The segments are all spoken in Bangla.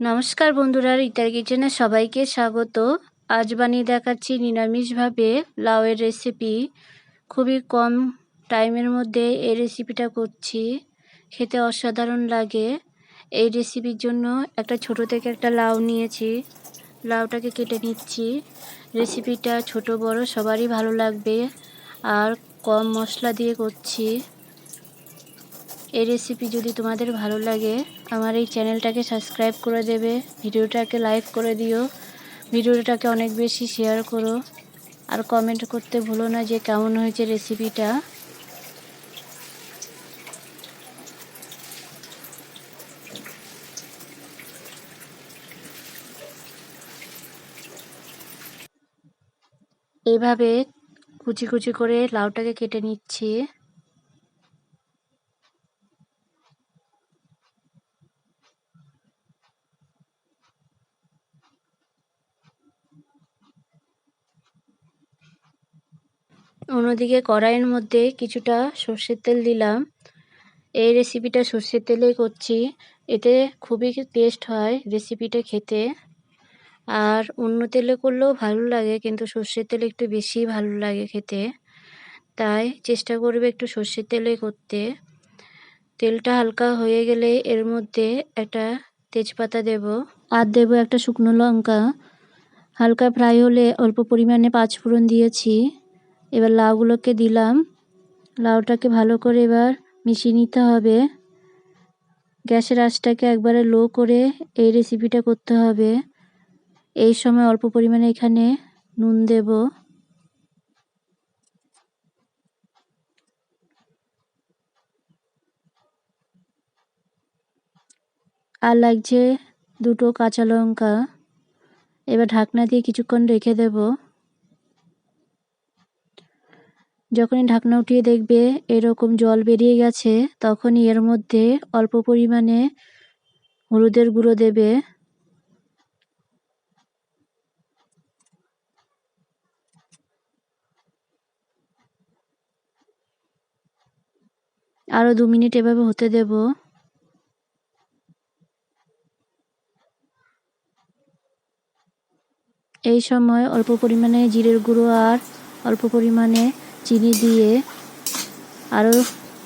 নমস্কার বন্ধুরা, রিতার কিচেনে সবাইকে স্বাগত। আজ বানিয়ে দেখাচ্ছি নিরামিষভাবে লাউয়ের রেসিপি। খুবই কম টাইমের মধ্যে এই রেসিপিটা করছি, খেতে অসাধারণ লাগে। এই রেসিপির জন্য একটা ছোট থেকে একটা লাউ নিয়েছি, লাউটাকে কেটে নিচ্ছি। রেসিপিটা ছোট বড় সবারই ভালো লাগবে, আর কম মশলা দিয়ে করছি। এই রেসিপি যদি তোমাদের ভালো লাগে আমার এই চ্যানেলটাকে সাবস্ক্রাইব করে দেবে, ভিডিওটাকে লাইক করে দিও, ভিডিওটাকে অনেক বেশি শেয়ার করো, আর কমেন্ট করতে ভুলো না যে কেমন হয়েছে রেসিপিটা। এইভাবে কুচি কুচি করে লাউটাকে কেটে নিচ্ছি। অন্যদিকে কড়াইয়ের মধ্যে কিছুটা সর্ষের তেল দিলাম। এই রেসিপিটা সর্ষের তেলেই করছি, এতে খুবই টেস্ট হয় রেসিপিটা খেতে। আর অন্য তেলে করলেও ভালো লাগে, কিন্তু সর্ষের তেলে একটু বেশি ভালো লাগে খেতে, তাই চেষ্টা করবে একটু সর্ষের তেলে করতে। তেলটা হালকা হয়ে গেলে এর মধ্যে একটা তেজপাতা দেব, আর দেব একটা শুকনো লঙ্কা। হালকা ফ্রাই হলে অল্প পরিমাণে পাঁচফোড়ন দিয়েছি। এবার লাউগুলোকে দিলাম, লাউটাকে ভালো করে এবার মিশিয়ে নিতে হবে। গ্যাসের আঁচটাকে একবারে লো করে এই রেসিপিটা করতে হবে। এই সময় অল্প পরিমাণে এখানে নুন দেব, আর লাগছে দুটো কাঁচা লঙ্কা। এবার ঢাকনা দিয়ে কিছুক্ষণ রেখে দেব। যখনই ঢাকনা উঠিয়ে দেখবে এরকম জল বেরিয়ে গেছে, তখনই এর মধ্যে অল্প পরিমাণে হলুদের গুঁড়ো দেবে। আরও 2 মিনিট এভাবে হতে দেব। এই সময় অল্প পরিমাণে জিরের গুঁড়ো আর অল্প পরিমাণে চিনি দিয়ে আরও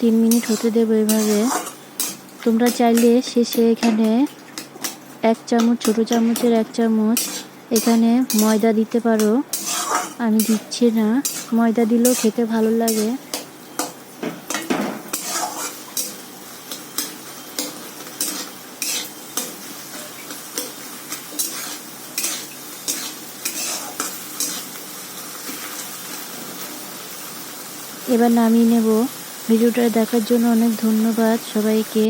3 মিনিট হতে দেব এভাবে। তোমরা চাইলে শেষে এখানে 1 চামচ, ছোটো চামচের 1 চামচ এখানে ময়দা দিতে পারো, আমি দিচ্ছি না। ময়দা দিলেও খেতে ভালো লাগে। এবার নামিয়ে নেব। ভিডিওটা দেখার জন্য অনেক ধন্যবাদ সবাইকে।